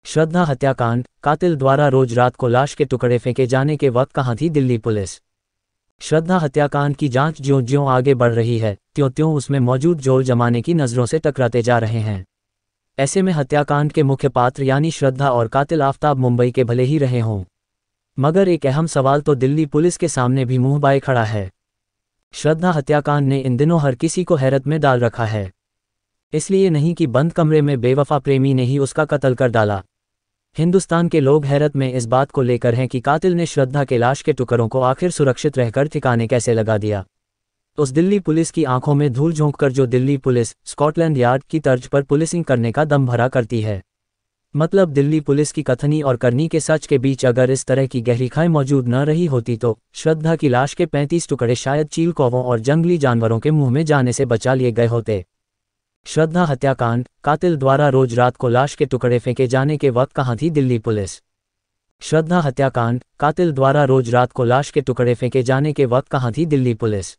श्रद्धा हत्याकांड, कातिल द्वारा रोज रात को लाश के टुकड़े फेंके जाने के वक्त कहाँ थी दिल्ली पुलिस। श्रद्धा हत्याकांड की जांच ज्यों-ज्यों आगे बढ़ रही है, त्यों-त्यों उसमें मौजूद जोर जमाने की नज़रों से टकराते जा रहे हैं। ऐसे में हत्याकांड के मुख्य पात्र यानी श्रद्धा और कातिल आफताब मुंबई के भले ही रहे हों, मगर एक अहम सवाल तो दिल्ली पुलिस के सामने भी मुंह बाए खड़ा है। श्रद्धा हत्याकांड ने इन दिनों हर किसी को हैरत में डाल रखा है। इसलिए नहीं कि बंद कमरे में बेवफा प्रेमी ने ही उसका कत्ल कर डाला। हिंदुस्तान के लोग हैरत में इस बात को लेकर हैं कि कातिल ने श्रद्धा के लाश के टुकड़ों को आखिर सुरक्षित रहकर ठिकाने कैसे लगा दिया। उस दिल्ली पुलिस की आंखों में धूल झोंककर जो दिल्ली पुलिस स्कॉटलैंड यार्ड की तर्ज पर पुलिसिंग करने का दम भरा करती है। मतलब दिल्ली पुलिस की कथनी और करनी के सच के बीच अगर इस तरह की गहरी खाई मौजूद न रही होती तो श्रद्धा की लाश के 35 टुकड़े शायद चील कौवों और जंगली जानवरों के मुंह में जाने से बचा लिए गए होते। श्रद्धा हत्याकांड, कातिल द्वारा रोज रात को लाश के टुकड़े फेंके जाने के वक्त कहाँ थी दिल्ली पुलिस। श्रद्धा हत्याकांड, कातिल द्वारा रोज रात को लाश के टुकड़े फेंके जाने के वक्त कहाँ थी दिल्ली पुलिस।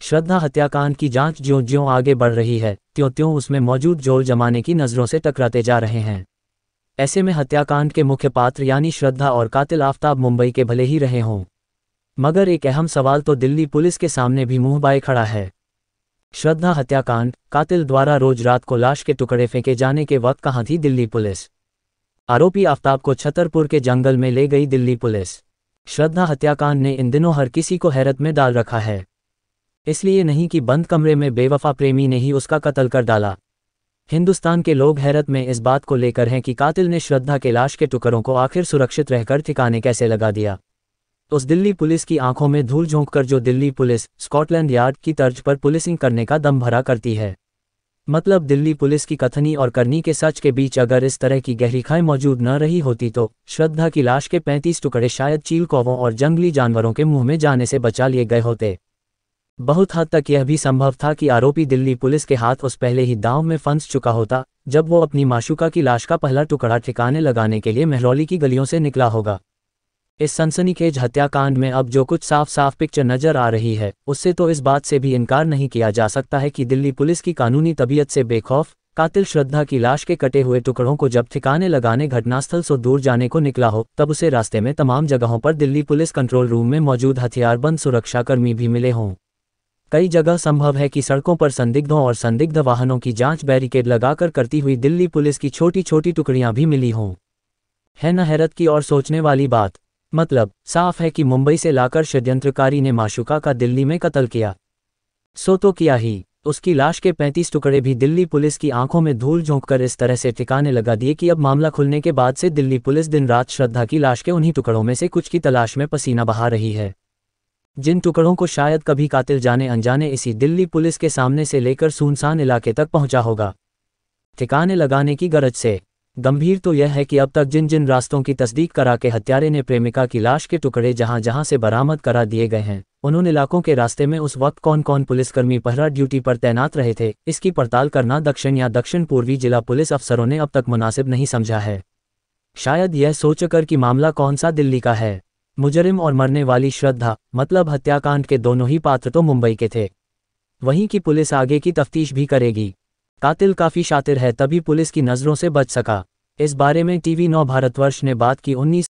श्रद्धा हत्याकांड की जांच ज्यों-ज्यों आगे बढ़ रही है, त्यों-त्यों उसमें मौजूद जोर जमाने की नज़रों से टकराते जा रहे हैं। ऐसे में हत्याकांड के मुख्य पात्र यानी श्रद्धा और कातिल आफताब मुंबई के भले ही रहे हों, मगर एक अहम सवाल तो दिल्ली पुलिस के सामने भी मुंह बाए खड़ा है। श्रद्धा हत्याकांड, कातिल द्वारा रोज रात को लाश के टुकड़े फेंके जाने के वक्त कहाँ थी दिल्ली पुलिस। आरोपी आफताब को छतरपुर के जंगल में ले गई दिल्ली पुलिस। श्रद्धा हत्याकांड ने इन दिनों हर किसी को हैरत में डाल रखा है। इसलिए नहीं कि बंद कमरे में बेवफा प्रेमी ने ही उसका कत्ल कर डाला। हिंदुस्तान के लोग हैरत में इस बात को लेकर हैं कि कातिल ने श्रद्धा के लाश के टुकड़ों को आखिर सुरक्षित रहकर ठिकाने कैसे लगा दिया। उस दिल्ली पुलिस की आंखों में धूल झोंककर जो दिल्ली पुलिस स्कॉटलैंड यार्ड की तर्ज पर पुलिसिंग करने का दम भरा करती है। मतलब दिल्ली पुलिस की कथनी और करनी के सच के बीच अगर इस तरह की गहरी खाई मौजूद न रही होती तो श्रद्धा की लाश के 35 टुकड़े शायद चील कौवों और जंगली जानवरों के मुंह में जाने से बचा लिए गए होते। बहुत हद तक यह भी संभव था कि आरोपी दिल्ली पुलिस के हाथ उस पहले ही दांव में फंस चुका होता जब वो अपनी माशूका की लाश का पहला टुकड़ा ठिकाने लगाने के लिए महरौली की गलियों से निकला होगा। इस सनसनीखेज हत्याकांड में अब जो कुछ साफ साफ पिक्चर नजर आ रही है, उससे तो इस बात से भी इनकार नहीं किया जा सकता है कि दिल्ली पुलिस की कानूनी तबीयत से बेखौफ कातिल श्रद्धा की लाश के कटे हुए टुकड़ों को जब ठिकाने लगाने घटनास्थल से दूर जाने को निकला हो, तब उसे रास्ते में तमाम जगहों पर दिल्ली पुलिस कंट्रोल रूम में मौजूद हथियारबंद सुरक्षाकर्मी भी मिले हों। कई जगह संभव है कि सड़कों पर संदिग्धों और संदिग्ध वाहनों की जांच बैरिकेड लगाकर करती हुई दिल्ली पुलिस की छोटी छोटी टुकड़ियां भी मिली हों। है न हैरत की और सोचने वाली बात। मतलब साफ है कि मुंबई से लाकर षड्यंत्रकारी ने माशूका का दिल्ली में कत्ल किया। सो तो किया ही, उसकी लाश के 35 टुकड़े भी दिल्ली पुलिस की आंखों में धूल झोंककर इस तरह से ठिकाने लगा दिए कि अब मामला खुलने के बाद से दिल्ली पुलिस दिन रात श्रद्धा की लाश के उन्हीं टुकड़ों में से कुछ की तलाश में पसीना बहा रही है, जिन टुकड़ों को शायद कभी कातिल जाने अनजाने इसी दिल्ली पुलिस के सामने से लेकर सुनसान इलाके तक पहुंचा होगा ठिकाने लगाने की गरज से। गंभीर तो यह है कि अब तक जिन जिन रास्तों की तस्दीक करा के हत्यारे ने प्रेमिका की लाश के टुकड़े जहां जहां से बरामद करा दिए गए हैं, उन इलाकों के रास्ते में उस वक्त कौन कौन पुलिसकर्मी पहरा ड्यूटी पर तैनात रहे थे, इसकी पड़ताल करना दक्षिण या दक्षिण पूर्वी जिला पुलिस अफसरों ने अब तक मुनासिब नहीं समझा है। शायद यह सोचकर कि मामला कौन सा दिल्ली का है, मुजरिम और मरने वाली श्रद्धा, मतलब हत्याकांड के दोनों ही पात्र तो मुंबई के थे। वहीं की पुलिस आगे की तफ्तीश भी करेगी। कातिल काफी शातिर है तभी पुलिस की नजरों से बच सका। इस बारे में टीवी 9 भारतवर्ष ने बात की 19